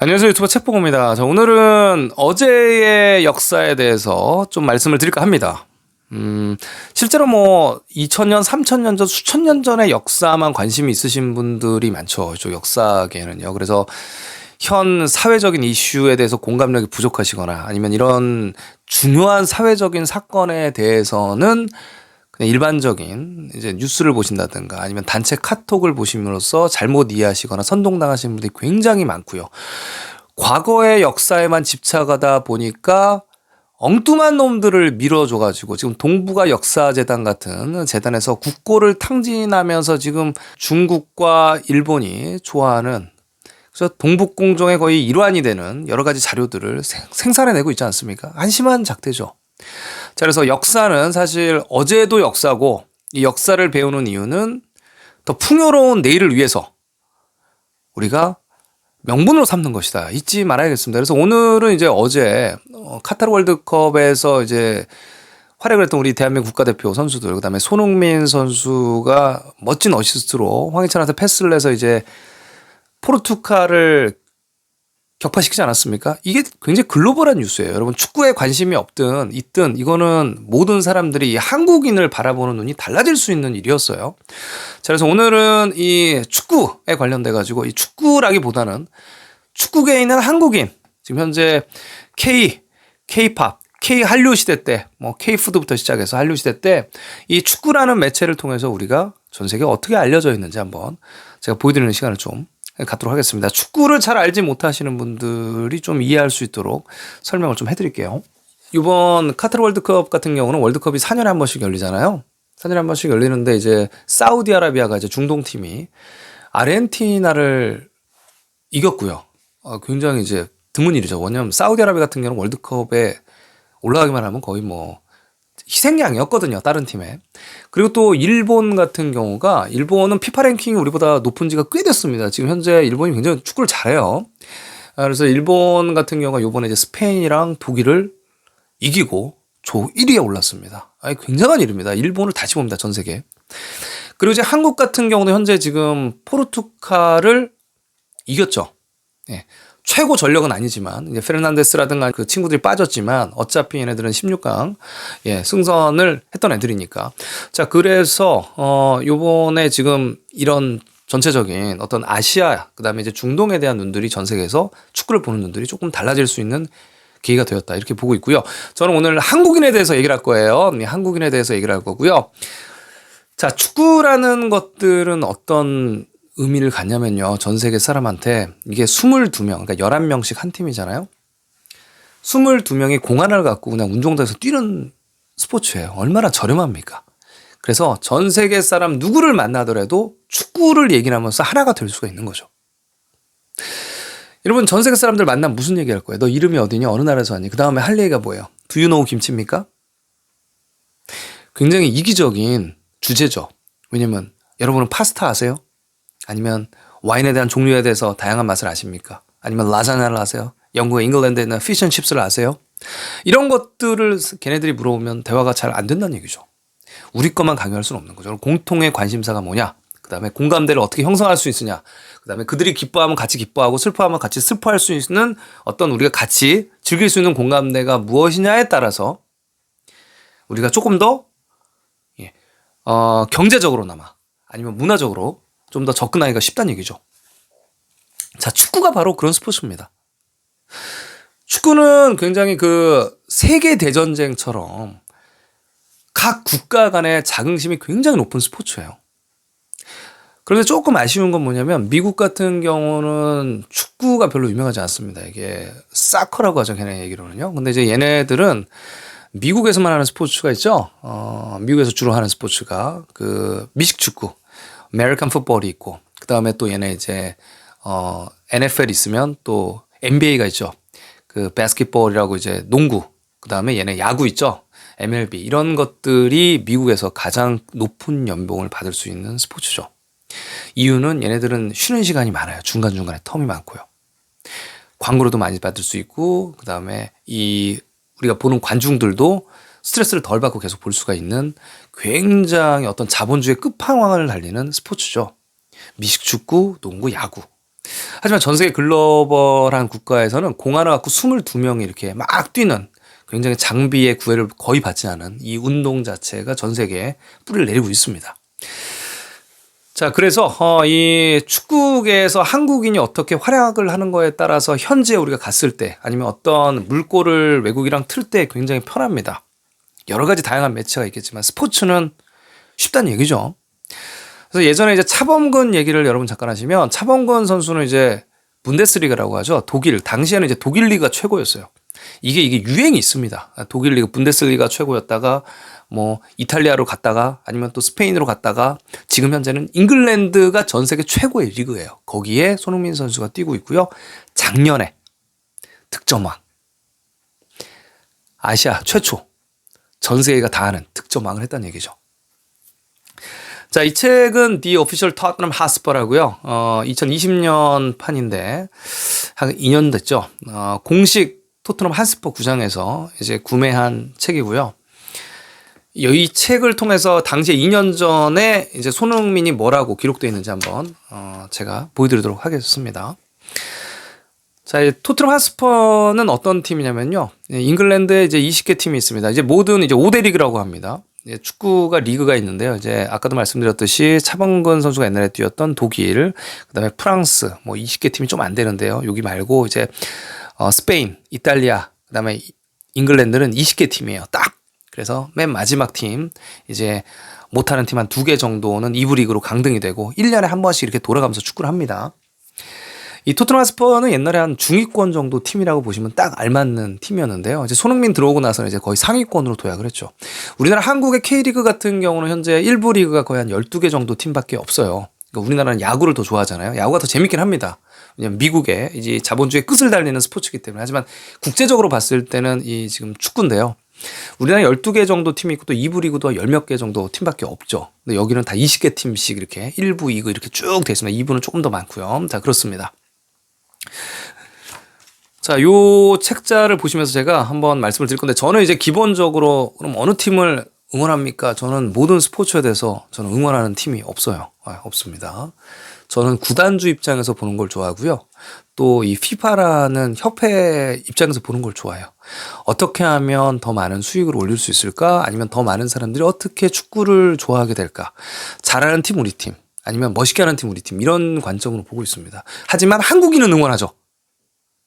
안녕하세요. 유튜버 책봉호입니다. 자, 오늘은 어제의 역사에 대해서 좀 말씀을 드릴까 합니다. 실제로 2000년, 3000년 전, 수천 년 전의 역사만 관심이 있으신 분들이 많죠. 이쪽 역사계는요. 그래서 현 사회적인 이슈에 대해서 공감력이 부족하시거나 아니면 이런 중요한 사회적인 사건에 대해서는 그냥 일반적인 이제 뉴스를 보신다든가 아니면 단체 카톡을 보심으로써 잘못 이해하시거나 선동당하시는 분들이 굉장히 많고요. 과거의 역사에만 집착하다 보니까 엉뚱한 놈들을 밀어줘가지고 지금 동북아 역사재단 같은 재단에서 국고를 탕진하면서 지금 중국과 일본이 좋아하는 그래서 동북공정의 거의 일환이 되는 여러 가지 자료들을 생산해내고 있지 않습니까? 한심한 작태죠. 자, 그래서 역사는 사실 어제도 역사고 이 역사를 배우는 이유는 더 풍요로운 내일을 위해서 우리가 명분으로 삼는 것이다. 잊지 말아야겠습니다. 그래서 오늘은 이제 어제 카타르 월드컵에서 이제 활약을 했던 우리 대한민국 국가대표 선수들, 그다음에 손흥민 선수가 멋진 어시스트로 황희찬한테 패스를 해서 이제 포르투갈을 격파시키지 않았습니까? 이게 굉장히 글로벌한 뉴스예요. 여러분 축구에 관심이 없든 있든 이거는 모든 사람들이 한국인을 바라보는 눈이 달라질 수 있는 일이었어요. 자, 그래서 오늘은 이 축구에 관련돼 가지고 이 축구라기보다는 축구계에 있는 한국인 지금 현재 K-팝, K-한류 시대 때 K-푸드부터 시작해서 한류 시대 때 이 축구라는 매체를 통해서 우리가 전 세계에 어떻게 알려져 있는지 한번 제가 보여드리는 시간을 좀 갖도록 하겠습니다. 축구를 잘 알지 못하시는 분들이 좀 이해할 수 있도록 설명을 좀 해드릴게요. 이번 카타르 월드컵 같은 경우는 월드컵이 4년에 한 번씩 열리잖아요. 4년에 한 번씩 열리는데 이제 사우디아라비아가 이제 중동팀이 아르헨티나를 이겼고요. 굉장히 이제 드문 일이죠. 왜냐면 사우디아라비아 같은 경우는 월드컵에 올라가기만 하면 거의 희생양이었거든요. 다른 팀에. 그리고 또 일본 같은 경우가 일본은 피파 랭킹이 우리보다 높은 지가 꽤 됐습니다. 지금 현재 일본이 굉장히 축구를 잘해요. 그래서 일본 같은 경우가 요번에 이제 스페인이랑 독일을 이기고 조 1위에 올랐습니다. 굉장한 일입니다. 일본을 다시 봅니다. 전 세계. 그리고 이제 한국 같은 경우는 현재 지금 포르투갈을 이겼죠. 예. 최고 전력은 아니지만 이제 페르난데스라든가 그 친구들이 빠졌지만 어차피 얘네들은 16강 승선을 했던 애들이니까. 자, 그래서 요번에 지금 이런 전체적인 어떤 아시아 그다음에 이제 중동에 대한 눈들이 전 세계에서 축구를 보는 눈들이 조금 달라질 수 있는 계기가 되었다. 이렇게 보고 있고요. 저는 오늘 한국인에 대해서 얘기를 할 거예요. 한국인에 대해서 얘기를 할 거고요. 자, 축구라는 것들은 어떤 의미를 갖냐면요. 전 세계 사람한테 이게 22명, 그러니까 11명씩 한 팀이잖아요. 22명이 공 하나를 갖고 그냥 운동장에서 뛰는 스포츠예요. 얼마나 저렴합니까? 그래서 전 세계 사람 누구를 만나더라도 축구를 얘기하면서 하나가 될 수가 있는 거죠. 여러분 전 세계 사람들 만나면 무슨 얘기할 거예요? 너 이름이 어디냐? 어느 나라에서 왔니? 그 다음에 할 얘기가 뭐예요? Do you know 김치입니까? 굉장히 이기적인 주제죠. 왜냐면 여러분은 파스타 아세요? 아니면 와인에 대한 종류에 대해서 다양한 맛을 아십니까? 아니면 라자냐를 아세요? 영국의 잉글랜드에 있는 피쉬앤칩스를 아세요? 이런 것들을 걔네들이 물어보면 대화가 잘 안 된다는 얘기죠. 우리 것만 강요할 수는 없는 거죠. 공통의 관심사가 뭐냐? 그 다음에 공감대를 어떻게 형성할 수 있으냐? 그 다음에 그들이 기뻐하면 같이 기뻐하고 슬퍼하면 같이 슬퍼할 수 있는 어떤 우리가 같이 즐길 수 있는 공감대가 무엇이냐에 따라서 우리가 조금 더 경제적으로나마 아니면 문화적으로 좀 더 접근하기가 쉽다는 얘기죠. 자, 축구가 바로 그런 스포츠입니다. 축구는 굉장히 그 세계대전쟁처럼 각 국가 간의 자긍심이 굉장히 높은 스포츠예요. 그런데 조금 아쉬운 건 뭐냐면 미국 같은 경우는 축구가 별로 유명하지 않습니다. 이게 사커라고 하죠. 걔네 얘기로는요. 근데 이제 얘네들은 미국에서만 하는 스포츠가 있죠. 미국에서 주로 하는 스포츠가 그 미식축구. 아메리칸 풋볼이 있고 그다음에 또 얘네 이제 NFL 있으면 또 NBA가 있죠. 그 바스켓볼이라고 이제 농구. 그다음에 얘네 야구 있죠. MLB. 이런 것들이 미국에서 가장 높은 연봉을 받을 수 있는 스포츠죠. 이유는 얘네들은 쉬는 시간이 많아요. 중간중간에 텀이 많고요. 광고료도 많이 받을 수 있고 그다음에 우리가 보는 관중들도 스트레스를 덜 받고 계속 볼 수가 있는 굉장히 어떤 자본주의 끝판왕을 달리는 스포츠죠. 미식축구, 농구, 야구. 하지만 전 세계 글로벌한 국가에서는 공 하나 갖고 22명이 이렇게 막 뛰는 굉장히 장비의 구애를 거의 받지 않은 이 운동 자체가 전 세계에 뿌리를 내리고 있습니다. 자, 그래서 이 축구계에서 한국인이 어떻게 활약을 하는 거에 따라서 현지에 우리가 갔을 때 아니면 어떤 물꼬를 외국이랑 틀 때 굉장히 편합니다. 여러 가지 다양한 매체가 있겠지만 스포츠는 쉽다는 얘기죠. 그래서 예전에 이제 차범근 얘기를 여러분 잠깐 하시면 차범근 선수는 이제 분데스리가라고 하죠. 독일, 당시에는 이제 독일 리그가 최고였어요. 이게 유행이 있습니다. 독일 리그 분데스리가 최고였다가 뭐 이탈리아로 갔다가 아니면 또 스페인으로 갔다가 지금 현재는 잉글랜드가 전 세계 최고의 리그예요. 거기에 손흥민 선수가 뛰고 있고요. 작년에 득점왕. 아시아 최초. 전 세계가 다 아는 득점왕을 했다는 얘기죠. 자, 이 책은 The Official Tottenham Hotspur라고요. 2020년 판인데 한 2년 됐죠. 공식 토트넘 핫스퍼 구장에서 이제 구매한 책이고요. 이 책을 통해서 당시에 2년 전에 이제 손흥민이 뭐라고 기록되어 있는지 한번 제가 보여드리도록 하겠습니다. 자, 토트넘 핫스퍼는 어떤 팀이냐면요. 잉글랜드에 이제 20개 팀이 있습니다. 이제 모든 이제 5대 리그라고 합니다. 축구가 리그가 있는데요. 이제 아까도 말씀드렸듯이 차범근 선수가 옛날에 뛰었던 독일, 그다음에 프랑스, 뭐 20개 팀이 좀 안 되는데요. 여기 말고 이제 스페인, 이탈리아, 그다음에 잉글랜드는 20개 팀이에요. 딱. 그래서 맨 마지막 팀 이제 못하는 팀 한 2개 정도는 2부 리그로 강등이 되고 1년에 한 번씩 이렇게 돌아가면서 축구를 합니다. 이 토트넘 핫스퍼는 옛날에 한 중위권 정도 팀이라고 보시면 딱 알맞는 팀이었는데요. 이제 손흥민 들어오고 나서는 이제 거의 상위권으로 도약을 했죠. 우리나라 한국의 K리그 같은 경우는 현재 1부 리그가 거의 한 12개 정도 팀밖에 없어요. 그러니까 우리나라는 야구를 더 좋아하잖아요. 야구가 더 재밌긴 합니다. 왜냐면 미국의 이제 자본주의 끝을 달리는 스포츠이기 때문에. 하지만 국제적으로 봤을 때는 이 지금 축구인데요. 우리나라 12개 정도 팀이 있고 또 2부 리그도 10몇 개 정도 팀밖에 없죠. 근데 여기는 다 20개 팀씩 이렇게 1부, 2부 이렇게 쭉 돼 있습니다. 2부는 조금 더 많고요. 자, 그렇습니다. 자, 요 책자를 보시면서 제가 한번 말씀을 드릴 건데 저는 이제 기본적으로 그럼 어느 팀을 응원합니까? 저는 모든 스포츠에 대해서 저는 응원하는 팀이 없어요. 없습니다. 저는 구단주 입장에서 보는 걸 좋아하고요. 또 이 FIFA라는 협회 입장에서 보는 걸 좋아해요. 어떻게 하면 더 많은 수익을 올릴 수 있을까? 아니면 더 많은 사람들이 어떻게 축구를 좋아하게 될까? 잘하는 팀 우리 팀, 아니면 멋있게 하는 팀 우리 팀 이런 관점으로 보고 있습니다. 하지만 한국인은 응원하죠.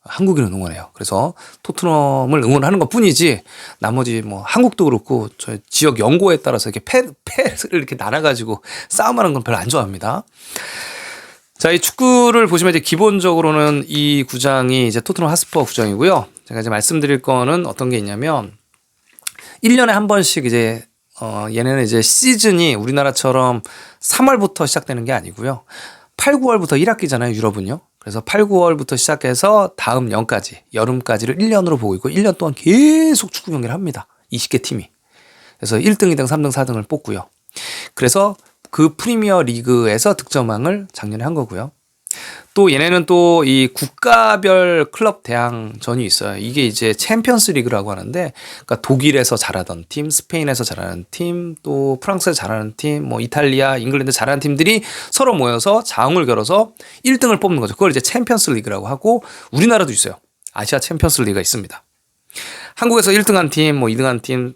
한국인은 응원해요. 그래서 토트넘을 응원하는 것 뿐이지 나머지 뭐 한국도 그렇고 저 지역 연고에 따라서 이렇게 패를 이렇게 나눠가지고 싸움하는 건 별로 안 좋아합니다. 자, 이 축구를 보시면 이제 기본적으로는 이 구장이 이제 토트넘 핫스퍼 구장이고요. 제가 이제 말씀드릴 거는 어떤 게 있냐면 1년에 한 번씩 이제 얘네는 이제 시즌이 우리나라처럼 3월부터 시작되는 게 아니고요. 8, 9월부터 1학기잖아요, 유럽은요. 그래서 8, 9월부터 시작해서 다음 년까지, 여름까지를 1년으로 보고 있고 1년 동안 계속 축구 경기를 합니다. 20개 팀이. 그래서 1등, 2등, 3등, 4등을 뽑고요. 그래서 그 프리미어 리그에서 득점왕을 작년에 한 거고요. 또 얘네는 또 이 국가별 클럽 대항전이 있어요. 이게 이제 챔피언스 리그라고 하는데, 그러니까 독일에서 잘하던 팀, 스페인에서 잘하는 팀, 또 프랑스에서 잘하는 팀, 뭐 이탈리아, 잉글랜드 잘하는 팀들이 서로 모여서 자웅을 겨뤄서 1등을 뽑는 거죠. 그걸 이제 챔피언스 리그라고 하고, 우리나라도 있어요. 아시아 챔피언스 리그가 있습니다. 한국에서 1등한 팀, 뭐 2등한 팀,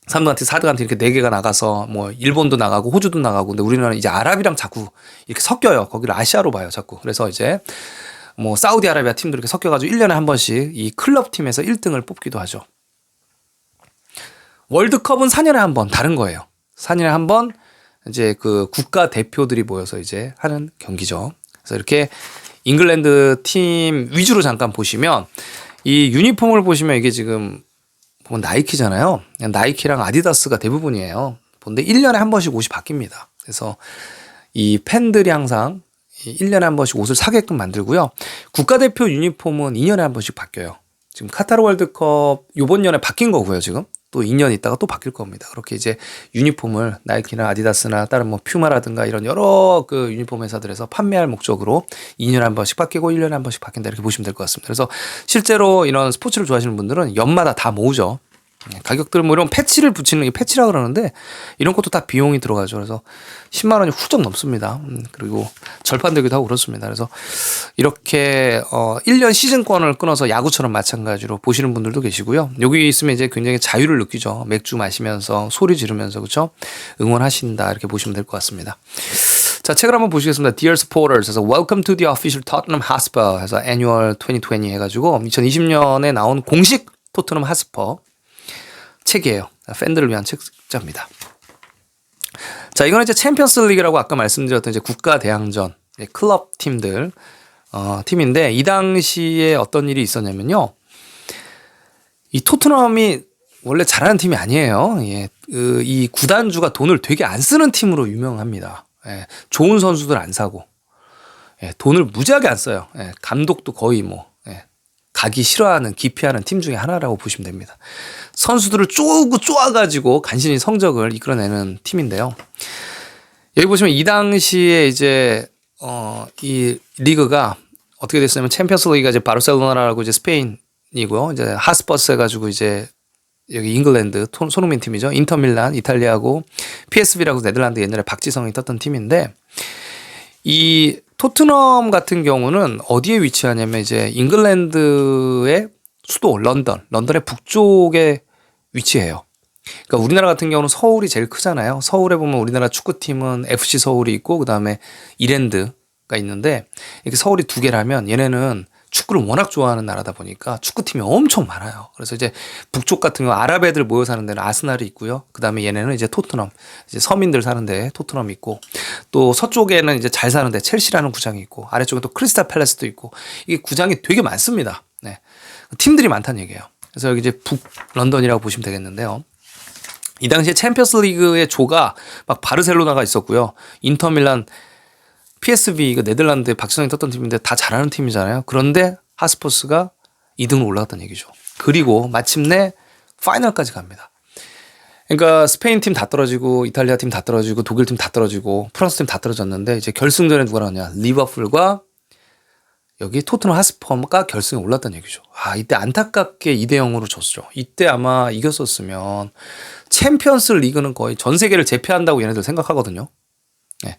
3등한 팀, 4등한 팀 이렇게 4개가 나가서 뭐 일본도 나가고 호주도 나가고, 근데 우리나라는 이제 아랍이랑 자꾸 이렇게 섞여요. 거기를 아시아로 봐요, 자꾸. 그래서 이제 뭐 사우디아라비아 팀도 이렇게 섞여가지고 1년에 한 번씩 이 클럽 팀에서 1등을 뽑기도 하죠. 월드컵은 4년에 한 번 다른 거예요. 4년에 한 번 이제 그 국가 대표들이 모여서 이제 하는 경기죠. 그래서 이렇게 잉글랜드 팀 위주로 잠깐 보시면 이 유니폼을 보시면 이게 지금 보면 나이키잖아요. 나이키랑 아디다스가 대부분이에요. 근데 1년에 한 번씩 옷이 바뀝니다. 그래서 이 팬들이 항상 1년에 한 번씩 옷을 사게끔 만들고요. 국가대표 유니폼은 2년에 한 번씩 바뀌어요. 지금 카타르 월드컵 요번 년에 바뀐 거고요, 지금. 또 2년 있다가 또 바뀔 겁니다. 그렇게 이제 유니폼을 나이키나 아디다스나 다른 뭐 퓨마라든가 이런 여러 그 유니폼 회사들에서 판매할 목적으로 2년에 한 번씩 바뀌고 1년에 한 번씩 바뀐다 이렇게 보시면 될 것 같습니다. 그래서 실제로 이런 스포츠를 좋아하시는 분들은 연마다 다 모으죠. 가격들 뭐 이런 패치를 붙이는 게 패치라 그러는데 이런 것도 다 비용이 들어가죠. 그래서 10만 원이 훌쩍 넘습니다. 그리고 절판되기도 하고 그렇습니다. 그래서 이렇게 1년 시즌권을 끊어서 야구처럼 마찬가지로 보시는 분들도 계시고요. 여기 있으면 이제 굉장히 자유를 느끼죠. 맥주 마시면서 소리 지르면서 그렇죠? 응원하신다 이렇게 보시면 될 것 같습니다. 자, 책을 한번 보시겠습니다. Dear Supporters 해서 Welcome to the official Tottenham Hotspur 해서 Annual 2020 해가지고 2020년에 나온 공식 토트넘 핫스퍼 책이에요. 팬들을 위한 책자입니다. 자, 이거는 이제 챔피언스 리그라고 아까 말씀드렸던 이제 국가 대항전 클럽 팀들 팀인데 이 당시에 어떤 일이 있었냐면요. 이 토트넘이 원래 잘하는 팀이 아니에요. 예, 이 구단주가 돈을 되게 안 쓰는 팀으로 유명합니다. 예, 좋은 선수들 안 사고 예, 돈을 무지하게 안 써요. 예, 감독도 거의 뭐 가기 싫어하는 기피하는 팀 중에 하나라고 보시면 됩니다. 선수들을 쪼아가지고 간신히 성적을 이끌어내는 팀인데요. 여기 보시면 이 당시에 이제 이 리그가 어떻게 됐냐면 챔피언스 리그가 이제 바르셀로나라고 이제 스페인이고요. 이제 핫스퍼스 해가지고 이제 여기 잉글랜드 손흥민 팀이죠. 인터밀란 이탈리아고 PSV라고 네덜란드 옛날에 박지성이 떴던 팀인데 이 토트넘 같은 경우는 어디에 위치하냐면 이제 잉글랜드의 수도 런던의 북쪽에 위치해요. 그러니까 우리나라 같은 경우는 서울이 제일 크잖아요. 서울에 보면 우리나라 축구팀은 FC 서울이 있고 그다음에 이랜드가 있는데 이렇게 서울이 두 개라면 얘네는 축구를 워낙 좋아하는 나라다 보니까 축구팀이 엄청 많아요. 그래서 이제 북쪽 같은 경우 아랍 애들 모여 사는 데는 아스날이 있고요. 그다음에 얘네는 이제 토트넘, 이제 서민들 사는 데 토트넘이 있고 또 서쪽에는 이제 잘 사는 데 첼시라는 구장이 있고 아래쪽에 또 크리스탈 팰리스도 있고 이게 구장이 되게 많습니다. 네. 팀들이 많다는 얘기예요. 그래서 여기 이제 북 런던이라고 보시면 되겠는데요. 이 당시에 챔피언스 리그의 조가 막 바르셀로나가 있었고요. 인터밀란 PSV 이거 네덜란드에 박지성이 떴던 팀인데 다 잘하는 팀이잖아요. 그런데 핫스퍼스가 2등으로 올라갔다는 얘기죠. 그리고 마침내 파이널까지 갑니다. 그러니까 스페인 팀 다 떨어지고 이탈리아 팀 다 떨어지고 독일 팀 다 떨어지고 프랑스 팀 다 떨어졌는데 이제 결승전에 누가 나왔냐? 리버풀과 여기 토트넘 핫스퍼가 결승에 올랐다는 얘기죠. 아, 이때 안타깝게 2대 0으로 졌죠. 이때 아마 이겼었으면 챔피언스 리그는 거의 전 세계를 제패한다고 얘네들 생각하거든요. 네.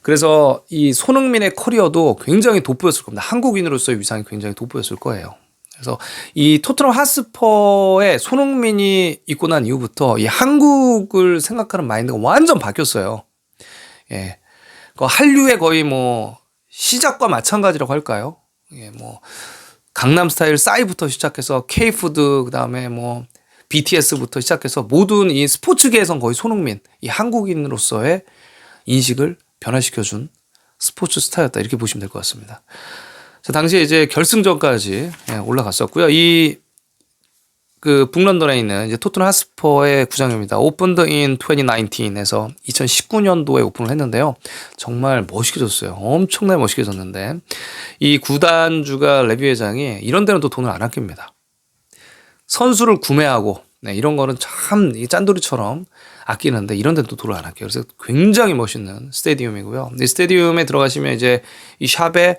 그래서 이 손흥민의 커리어도 굉장히 돋보였을 겁니다. 한국인으로서의 위상이 굉장히 돋보였을 거예요. 그래서 이 토트넘 핫스퍼에 손흥민이 있고 난 이후부터 이 한국을 생각하는 마인드가 완전 바뀌었어요. 예. 그 한류의 거의 뭐 시작과 마찬가지라고 할까요? 예, 뭐 강남스타일 싸이부터 시작해서 K푸드 그다음에 뭐 BTS부터 시작해서 모든 이 스포츠계에선 거의 손흥민, 이 한국인으로서의 인식을 변화시켜준 스포츠 스타였다 이렇게 보시면 될 것 같습니다. 자, 당시에 이제 결승전까지 올라갔었고요. 이 그 북런던에 있는 이제 토트넘 핫스퍼의 구장입니다. 오픈드 인 2019에서 2019년도에 오픈을 했는데요. 정말 멋있게 졌어요. 엄청나게 멋있게 졌는데 이 구단주가 레비 회장이 이런 데는 또 돈을 안 아낍니다. 선수를 구매하고 이런 거는 참 짠돌이처럼 아끼는데 이런 데는 또 돈을 안 아껴요. 그래서 굉장히 멋있는 스테디움이고요. 이 스테디움에 들어가시면 이제 이 샵에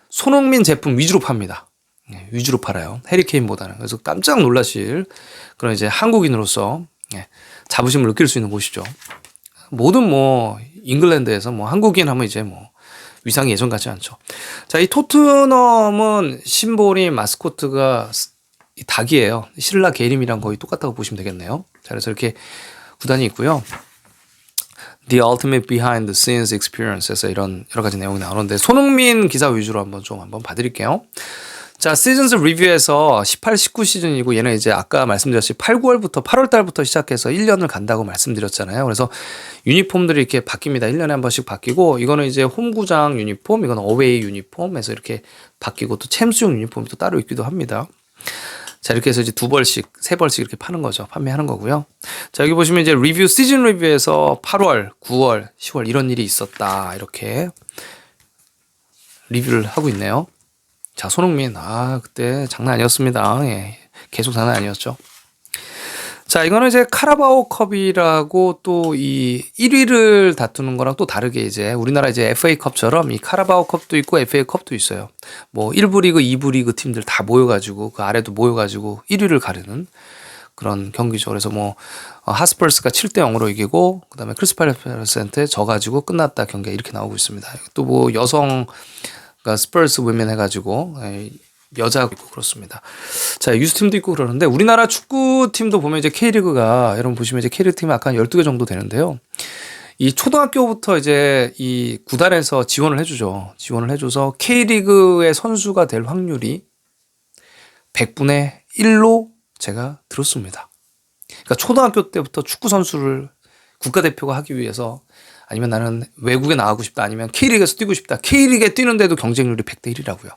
손흥민 제품 위주로 팝니다. 위주로 팔아요. 해리케인보다는. 그래서 깜짝 놀라실 그런 이제 한국인으로서 자부심을 느낄 수 있는 곳이죠. 모든 뭐 잉글랜드에서 뭐 한국인 하면 이제 뭐 위상이 예전 같지 않죠. 자, 이 토트넘은 심볼이 마스코트가 이 닭이에요. 신라 게림이랑 거의 똑같다고 보시면 되겠네요. 자, 그래서 이렇게 구단이 있고요. The Ultimate Behind the Scenes Experience에서 이런 여러 가지 내용이 나오는데 손흥민 기사 위주로 한번 봐드릴게요. 자, 시즌스 리뷰에서 18, 19 시즌이고 얘는 이제 아까 말씀드렸듯이 8, 9월부터 8월 달부터 시작해서 1년을 간다고 말씀드렸잖아요. 그래서 유니폼들이 이렇게 바뀝니다. 1년에 한 번씩 바뀌고 이거는 이제 홈구장 유니폼, 이거는 어웨이 유니폼에서 이렇게 바뀌고 또 챔스용 유니폼이 또 따로 있기도 합니다. 자, 이렇게 해서 이제 2벌씩, 3벌씩 이렇게 파는 거죠. 판매하는 거고요. 자, 여기 보시면 이제 리뷰, 시즌 리뷰에서 8월, 9월, 10월 이런 일이 있었다. 이렇게 리뷰를 하고 있네요. 자, 손흥민. 그때 장난 아니었습니다. 예. 계속 장난 아니었죠. 자, 이거는 이제 카라바오 컵이라고 또 이 1위를 다투는 거랑 또 다르게 이제 우리나라 이제 FA컵처럼 이 카라바오 컵도 있고 FA컵도 있어요. 뭐 1부 리그, 2부 리그 팀들 다 모여가지고 그 아래도 모여가지고 1위를 가르는 그런 경기죠. 그래서 뭐 하스퍼스가 7대 0으로 이기고 그다음에 크리스팔레스한테 져가지고 끝났다 경기가 이렇게 나오고 있습니다. 또 뭐 여성 그러니까 스퍼스 위멘 해가지고 여자고 있고 그렇습니다. 자, 유스팀도 있고 그러는데 우리나라 축구팀도 보면 이제 K리그가 여러분 보시면 이제 K리그 팀이 아까 12개 정도 되는데요. 이 초등학교부터 이제 이 구단에서 지원을 해주죠. 지원을 해줘서 K리그의 선수가 될 확률이 100분의 1로 제가 들었습니다. 그러니까 초등학교 때부터 축구 선수를 국가대표가 하기 위해서 아니면 나는 외국에 나가고 싶다 아니면 K리그에서 뛰고 싶다. K리그에 뛰는데도 경쟁률이 100대 1이라고요.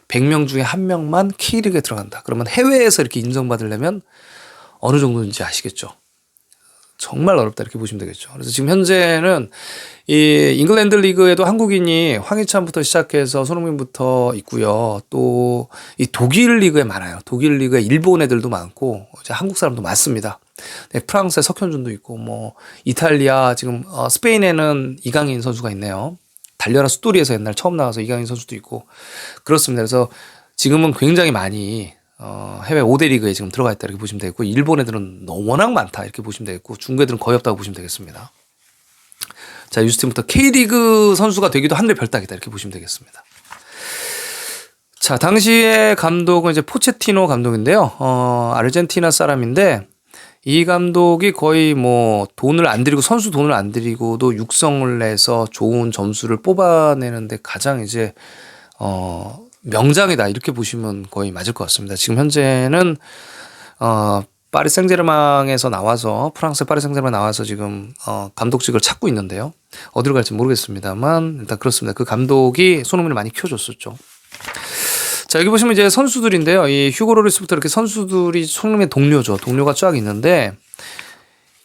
100명 중에 1명만 K리그에 들어간다. 그러면 해외에서 이렇게 인정받으려면 어느 정도인지 아시겠죠? 정말 어렵다 이렇게 보시면 되겠죠. 그래서 지금 현재는 이 잉글랜드 리그에도 한국인이 황희찬부터 시작해서 손흥민부터 있고요. 또 이 독일 리그에 많아요. 독일 리그에 일본 애들도 많고 이제 한국 사람도 많습니다. 네, 프랑스에 석현준도 있고 뭐 이탈리아 지금 스페인에는 이강인 선수가 있네요. 달려라 숫돌이에서 옛날 처음 나와서 이강인 선수도 있고 그렇습니다. 그래서 지금은 굉장히 많이 해외 5대 리그에 지금 들어가 있다 이렇게 보시면 되겠고 일본 애들은 워낙 많다 이렇게 보시면 되겠고 중국 애들은 거의 없다고 보시면 되겠습니다. 자, 유스팀부터 K리그 선수가 되기도 하늘의 별따기다 이렇게 보시면 되겠습니다. 자, 당시의 감독은 이제 포체티노 감독인데요. 아르헨티나 사람인데 이 감독이 거의 뭐 돈을 안 들이고 선수 돈을 안 들이고도 육성을 내서 좋은 점수를 뽑아내는데 가장 이제 명장이다 이렇게 보시면 거의 맞을 것 같습니다. 지금 현재는 파리 생제르맹에서 나와서 프랑스 파리 생제르맹 나와서 지금 감독직을 찾고 있는데요. 어디로 갈지 모르겠습니다만 일단 그렇습니다. 그 감독이 손흥민을 많이 키워줬었죠. 자, 여기 보시면 이제 선수들인데요. 이 휴고 로리스부터 이렇게 선수들이 손흥민의 동료죠. 동료가 쫙 있는데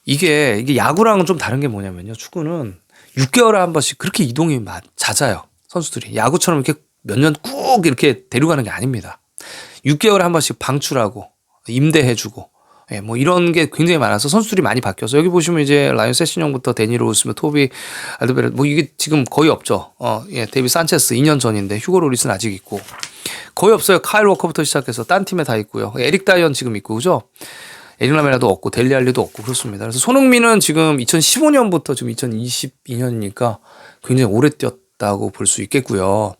이게 야구랑은 좀 다른 게 뭐냐면요. 축구는 6개월에 한 번씩 그렇게 이동이 잦아요. 선수들이 야구처럼 이렇게 몇 년 꾹 이렇게 데려가는 게 아닙니다. 6개월에 한 번씩 방출하고 임대해주고 뭐 이런 게 굉장히 많아서 선수들이 많이 바뀌어서 여기 보시면 이제 라이언 세시뇽부터 데니 로스며 토비 알드베르 뭐 이게 지금 거의 없죠. 데이비 산체스 2년 전인데 휴고 로리스는 아직 있고 거의 없어요. 카일 워커부터 시작해서 딴 팀에 다 있고요. 에릭 다이언 지금 있고 그죠? 에릭 라메라도 없고 델리 알리도 없고 그렇습니다. 그래서 손흥민은 지금 2015년부터 지금 2022년이니까 굉장히 오래 뛰었다고 볼 수 있겠고요.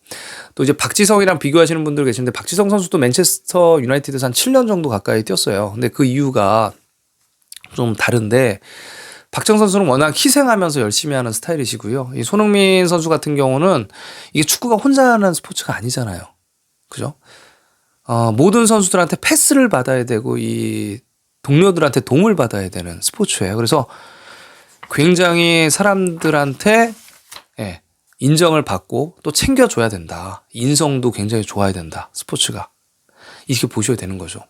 또 이제 박지성이랑 비교하시는 분들 계시는데 박지성 선수도 맨체스터 유나이티드에서 한 7년 정도 가까이 뛰었어요. 근데 그 이유가 좀 다른데 박지성 선수는 워낙 희생하면서 열심히 하는 스타일이시고요. 이 손흥민 선수 같은 경우는 이게 축구가 혼자 하는 스포츠가 아니잖아요. 그죠? 모든 선수들한테 패스를 받아야 되고 이 동료들한테 도움을 받아야 되는 스포츠예요. 그래서 굉장히 사람들한테 인정을 받고 또 챙겨줘야 된다. 인성도 굉장히 좋아야 된다. 스포츠가. 이렇게 보셔야 되는 거죠.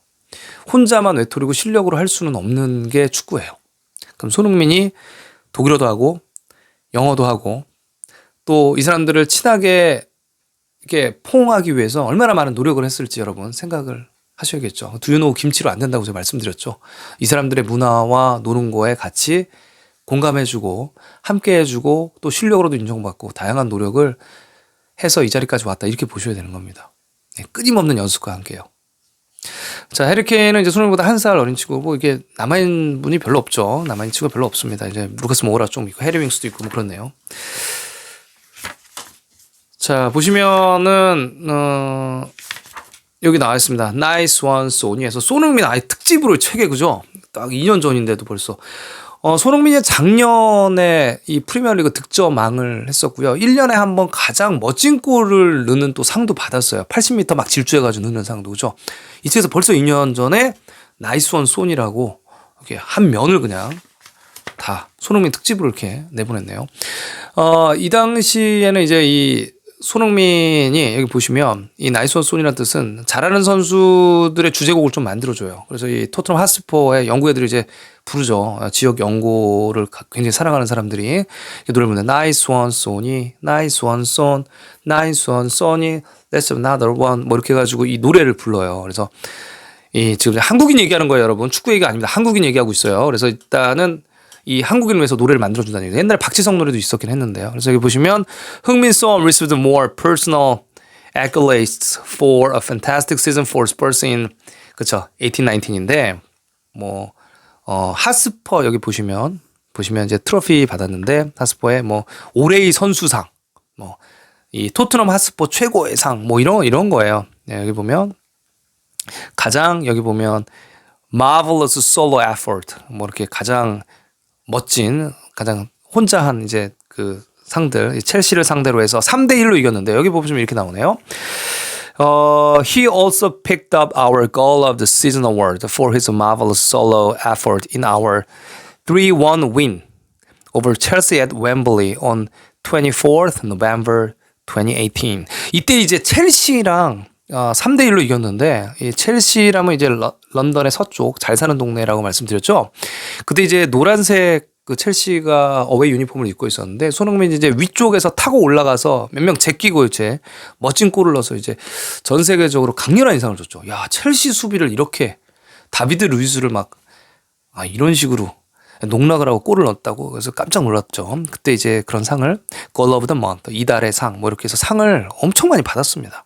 혼자만 외톨이고 실력으로 할 수는 없는 게 축구예요. 그럼 손흥민이 독일어도 하고 영어도 하고 또 이 사람들을 친하게 이렇게 포용하기 위해서 얼마나 많은 노력을 했을지 여러분 생각을 하셔야겠죠. 두유노 김치로 안 된다고 제가 말씀드렸죠. 이 사람들의 문화와 노는 거에 같이 공감해주고 함께 해주고 또 실력으로도 인정받고 다양한 노력을 해서 이 자리까지 왔다 이렇게 보셔야 되는 겁니다. 끊임없는 연습과 함께요. 자, 해리케인은 이제 손흥민보다 한 살 어린 친구고 이게 남아있는 분이 별로 없죠. 남아있는 친구가 별로 없습니다. 이제 루카스 모우라 좀 있고 해리 윙스도 있고 뭐 그렇네요. 자, 보시면은 여기 나와 있습니다. 나이스 원 소니에서 손흥민 아예 특집으로 책에 그죠? 딱 2년 전인데도 벌써 손흥민이 작년에 이 프리미어리그 득점왕을 했었고요. 1년에 한 번 가장 멋진 골을 넣는 또 상도 받았어요. 80m 막 질주해가지고 넣는 상도 그죠? 이 책에서 벌써 2년 전에 나이스 원 손이라고 이렇게 한 면을 그냥 다 손흥민 특집으로 이렇게 내보냈네요. 이 당시에는 이제 이 손흥민이 여기 보시면 이 나이스 원 손이라는 뜻은 잘하는 선수들의 주제곡을 좀 만들어줘요. 그래서 이 토트넘 핫스퍼의 영구 애들이 이제 부르죠. 지역 연고를 굉장히 사랑하는 사람들이 노래 부르는데 나이스 원 손이 나이스 원 손 나이스 원 손이 Let's have another one 뭐 이렇게 해가지고 이 노래를 불러요. 그래서 이 지금 한국인 얘기하는 거예요, 여러분. 축구 얘기가 아닙니다. 한국인 얘기하고 있어요. 그래서 일단은 이 한국인을 위해서 노래를 만들어준다는 얘기예요. 옛날에 박지성 노래도 있었긴 했는데요. 그래서 여기 보시면 흥민 song received more personal accolades for a fantastic season for Spurs in 그쵸 18-19인데 뭐 하스퍼 여기 보시면 이제 트로피 받았는데 하스퍼의 뭐 올해의 선수상, 뭐 이 토트넘 하스퍼 최고의 상, 뭐 이런 거예요. 네, 여기 보면 가장 여기 보면 marvelous solo effort, 뭐 이렇게 가장 멋진, 가장 혼자 한 이제 그 상들, 첼시를 상대로 해서 3대1로 이겼는데 여기 보시면 이렇게 나오네요. He also picked up our Goal of the Season award for his marvelous solo effort in our 3-1 win over Chelsea at Wembley on 24th November 2018. 이때 이제 첼시랑 3대1로 이겼는데, 이 첼시라면 이제 런던의 서쪽 잘 사는 동네라고 말씀드렸죠. 그때 이제 노란색 그 첼시가 어웨이 유니폼을 입고 있었는데 손흥민이 이제 위쪽에서 타고 올라가서 몇 명 제끼고 이제 멋진 골을 넣어서 이제 전 세계적으로 강렬한 인상을 줬죠. 야, 첼시 수비를 이렇게 다비드 루이스를 막 이런 식으로 농락을 하고 골을 넣었다고. 그래서 깜짝 놀랐죠. 그때 이제 그런 상을 Goal of the Month, 이달의 상, 뭐 이렇게 해서 상을 엄청 많이 받았습니다.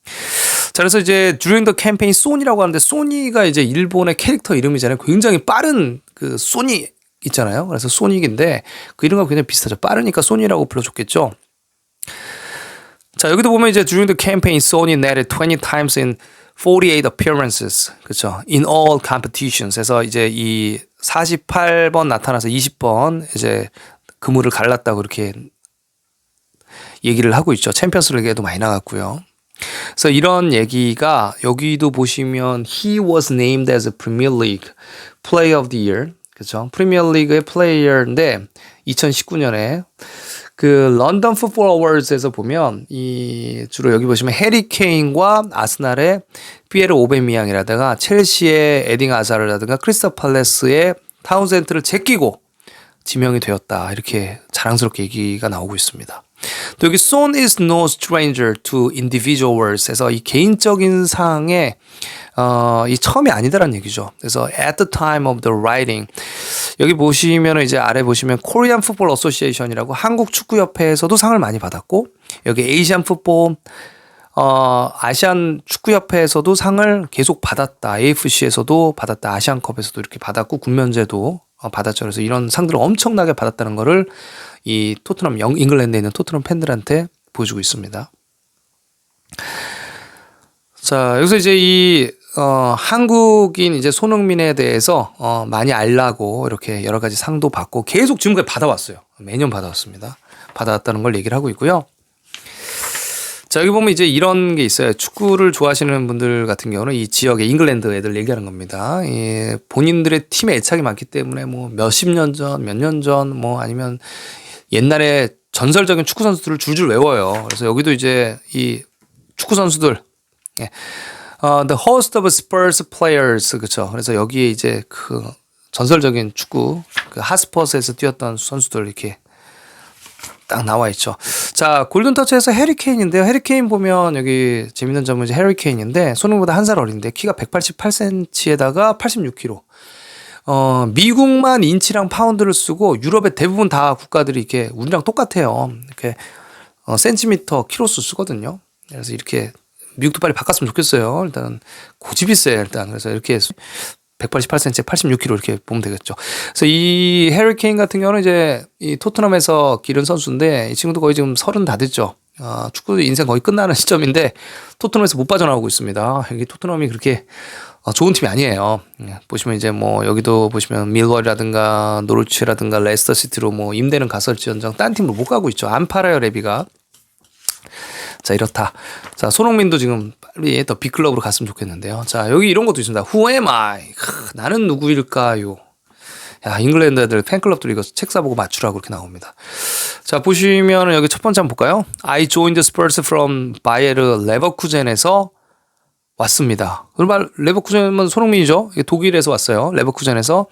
자, 그래서 이제 during the campaign 소니라고 하는데 소니가 이제 일본의 캐릭터 이름이잖아요. 굉장히 빠른 그 소니 있잖아요. 그래서 소닉인데 그 이름과 굉장히 비슷하죠. 빠르니까 소니라고 불러줬겠죠. 자, 여기도 보면 이제 during the campaign Sony netted 20 times in 48 appearances. 그렇죠. In all competitions. 해서 이제 이 48번 나타나서 20번 이제 그물을 갈랐다고 이렇게 얘기를 하고 있죠. 챔피언스 리그에도 많이 나갔고요. 그래서 이런 얘기가 여기도 보시면 he was named as a Premier League Player of the Year. 그렇죠. 프리미어리그의 플레이어인데 2019년에 그 런던 풋볼 어워즈에서 보면 이 주로 여기 보시면 해리 케인과 아스날의 피에르 오베미양이라든가 첼시의 에딩 아자르라든가 크리스탈 팔레스의 타운센트를 제끼고 지명이 되었다. 이렇게 자랑스럽게 얘기가 나오고 있습니다. 또 여기 Son is no stranger to individual awards에서 이 개인적인 상에 이 처음이 아니다라는 얘기죠. 그래서 at the time of the writing 여기 보시면 이제 아래 보시면 Korean Football Association이라고 한국 축구협회에서도 상을 많이 받았고 여기 Asian Football 아시안 축구협회에서도 상을 계속 받았다. AFC에서도 받았다. 아시안컵에서도 이렇게 받았고 군면제도 받았죠. 그래서 이런 상들을 엄청나게 받았다는 거를 이 토트넘 잉글랜드에 있는 토트넘 팬들한테 보여주고 있습니다. 자, 여기서 이제 이 한국인 이제 손흥민에 대해서 많이 알라고 이렇게 여러 가지 상도 받고 계속 지금까지 받아왔어요. 매년 받아왔습니다. 받아왔다는 걸 얘기를 하고 있고요. 자, 여기 보면 이제 이런 게 있어요. 축구를 좋아하시는 분들 같은 경우는 이 지역의 잉글랜드 애들 얘기하는 겁니다. 예, 본인들의 팀에 애착이 많기 때문에 뭐 몇십 년 전, 몇 년 전, 뭐 아니면 옛날에 전설적인 축구 선수들을 줄줄 외워요. 그래서 여기도 이제 이 축구 선수들, 예, the host of Spurs players, 그렇죠. 그래서 여기에 이제 그 전설적인 축구, 그 핫스퍼스에서 뛰었던 선수들 이렇게 딱 나와 있죠. 자, 골든터치에서 해리케인인데요. 해리케인 보면 여기 재밌는 점은 이제 해리케인인데 손흥민보다 한 살 어린데 키가 188cm에다가 86kg. 미국만 인치랑 파운드를 쓰고 유럽의 대부분 다 국가들이 이렇게 우리랑 똑같아요. 이렇게 센티미터, 키로수 쓰거든요. 그래서 이렇게 미국도 빨리 바꿨으면 좋겠어요. 일단 고집이 세요. 일단 그래서 이렇게 188cm, 86kg 이렇게 보면 되겠죠. 그래서 이 해리 케인 같은 경우는 이제 이 토트넘에서 기른 선수인데 이 친구도 거의 지금 30 다 됐죠. 축구 인생 거의 끝나는 시점인데 토트넘에서 못 빠져나오고 있습니다. 여기 토트넘이 그렇게 좋은 팀이 아니에요. 보시면 이제 뭐 여기도 보시면 밀월이라든가 노르치라든가 레스터 시티로 뭐 임대는 갔을지언정 딴 팀으로 못 가고 있죠. 안 팔아요, 레비가. 자, 이렇다. 자, 손흥민도 지금 빨리 더 빅클럽으로 갔으면 좋겠는데요. 자, 여기 이런 것도 있습니다. Who am I? 나는 누구일까요? 야, 잉글랜드 애들 팬클럽들 이거 책 사보고 맞추라고 그렇게 나옵니다. 자, 보시면 여기 첫 번째 한번 볼까요? I joined the Spurs from Bayer Leverkusen에서 왔습니다. 그럼 레버쿠젠은 손흥민이죠. 독일에서 왔어요. 레버쿠젠에서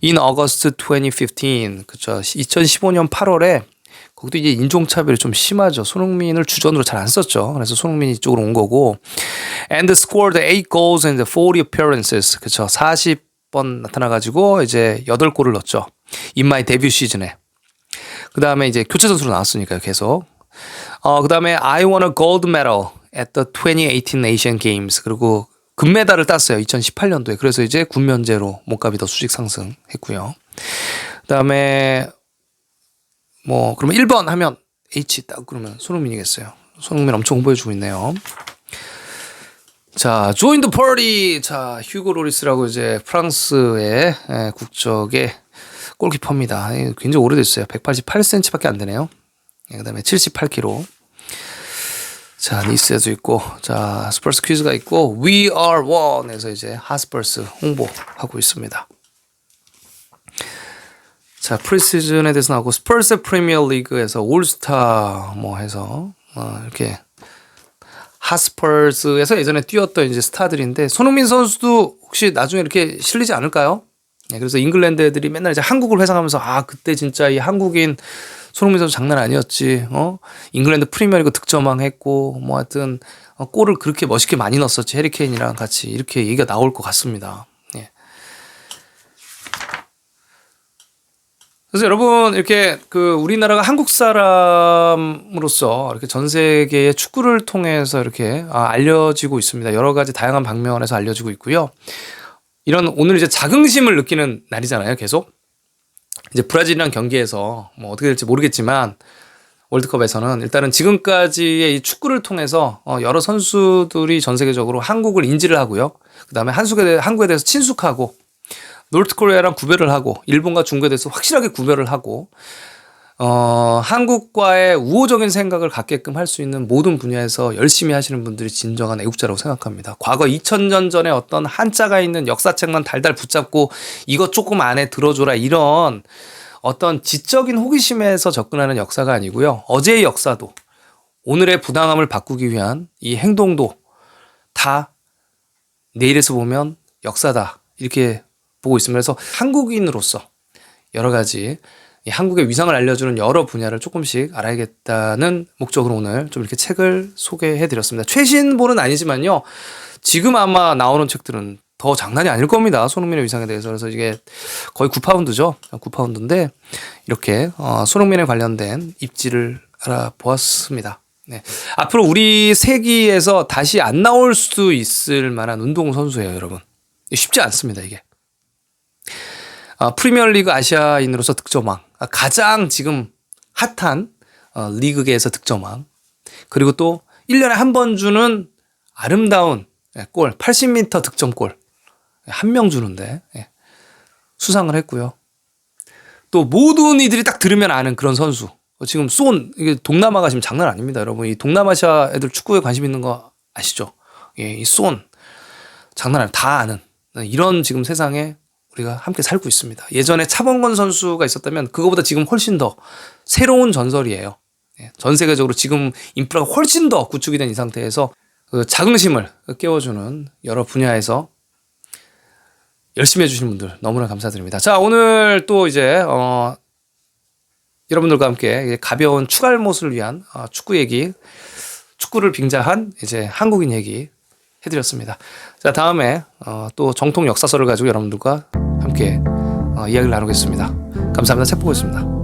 in August 2015. 그렇죠. 2015년 8월에 거기도 이제 인종차별이 좀 심하죠. 손흥민을 주전으로 잘 안 썼죠. 그래서 손흥민이 이쪽으로 온 거고. And scored 8 goals and 40 appearances. 그렇죠. 40번 나타나가지고 이제 8골을 넣었죠. In my debut 시즌에. 그 다음에 이제 교체 선수로 나왔으니까요. 계속. 그 다음에 I won a gold medal at the 2018 Asian Games. 그리고 금메달을 땄어요. 2018년도에. 그래서 이제 군면제로 몸값이 더 수직 상승했고요. 그다음에 뭐 그러면 1번 하면 H 딱 그러면 손흥민이겠어요. 손흥민 엄청 홍보해주고 있네요. 자, join the party. 자, 휴고 로리스라고 이제 프랑스의 국적의 골키퍼입니다. 굉장히 오래됐어요. 188cm밖에 안 되네요. 그다음에 78kg. 자, 니스에도 있고, 자, 스퍼스 퀴즈가 있고, We Are One에서 이제 하스퍼스 홍보하고 있습니다. 자, 프리시즌에 대해서 나오고, 스퍼스 프리미어 리그에서 올스타 뭐 해서, 이렇게, 하스퍼스에서 예전에 뛰었던 이제 스타들인데, 손흥민 선수도 혹시 나중에 이렇게 실리지 않을까요? 네, 그래서 잉글랜드 애들이 맨날 이제 한국을 회상하면서, 아, 그때 진짜 이 한국인 손흥민 선수 장난 아니었지. 잉글랜드 프리미어리그 득점왕 했고 뭐 하여튼 골을 그렇게 멋있게 많이 넣었었지. 해리 케인이랑 같이 이렇게 얘기가 나올 것 같습니다. 예. 그래서 여러분 이렇게 그 우리나라가 한국 사람으로서 이렇게 전 세계의 축구를 통해서 이렇게 알려지고 있습니다. 여러 가지 다양한 방면에서 알려지고 있고요. 이런 오늘 이제 자긍심을 느끼는 날이잖아요. 계속. 이제 브라질이랑 경기에서 뭐 어떻게 될지 모르겠지만 월드컵에서는 일단은 지금까지의 이 축구를 통해서 여러 선수들이 전 세계적으로 한국을 인지를 하고요. 그다음에 한국에 대해서 친숙하고 노르트 코리아랑 구별을 하고 일본과 중국에 대해서 확실하게 구별을 하고 한국과의 우호적인 생각을 갖게끔 할 수 있는 모든 분야에서 열심히 하시는 분들이 진정한 애국자라고 생각합니다. 과거 2000년 전에 어떤 한자가 있는 역사책만 달달 붙잡고 이것 조금 안에 들어줘라 이런 어떤 지적인 호기심에서 접근하는 역사가 아니고요. 어제의 역사도 오늘의 부당함을 바꾸기 위한 이 행동도 다 내일에서 보면 역사다 이렇게 보고 있습니다. 그래서 한국인으로서 여러 가지 한국의 위상을 알려주는 여러 분야를 조금씩 알아야겠다는 목적으로 오늘 좀 이렇게 책을 소개해드렸습니다. 최신본은 아니지만요. 지금 아마 나오는 책들은 더 장난이 아닐 겁니다. 손흥민의 위상에 대해서. 그래서 이게 거의 9파운드죠. 9파운드인데 이렇게 손흥민에 관련된 입지를 알아보았습니다. 네. 앞으로 우리 세기에서 다시 안 나올 수도 있을 만한 운동선수예요, 여러분. 쉽지 않습니다, 이게. 프리미어리그 아시아인으로서 득점왕, 가장 지금 핫한 리그계에서 득점왕, 그리고 또 1년에 한 번 주는 아름다운 골, 80m 득점골 한 명 주는데 수상을 했고요. 또 모든 이들이 딱 들으면 아는 그런 선수. 지금 이게 동남아가 지금 장난 아닙니다, 여러분. 이 동남아시아 애들 축구에 관심 있는 거 아시죠? 예, 이 장난 아니에요. 다 아는 이런 지금 세상에 우리가 함께 살고 있습니다. 예전에 차범근 선수가 있었다면 그거보다 지금 훨씬 더 새로운 전설이에요. 전 세계적으로 지금 인프라가 훨씬 더 구축이 된 이 상태에서 그 자긍심을 깨워주는 여러 분야에서 열심히 해주시는 분들 너무나 감사드립니다. 자, 오늘 또 이제 여러분들과 함께 가벼운 추갈못을 위한 축구 얘기, 축구를 빙자한 이제 한국인 얘기 해드렸습니다. 자, 다음에 또 정통 역사서를 가지고 여러분들과 함께 이야기를 나누겠습니다. 감사합니다. 책 보고 있습니다.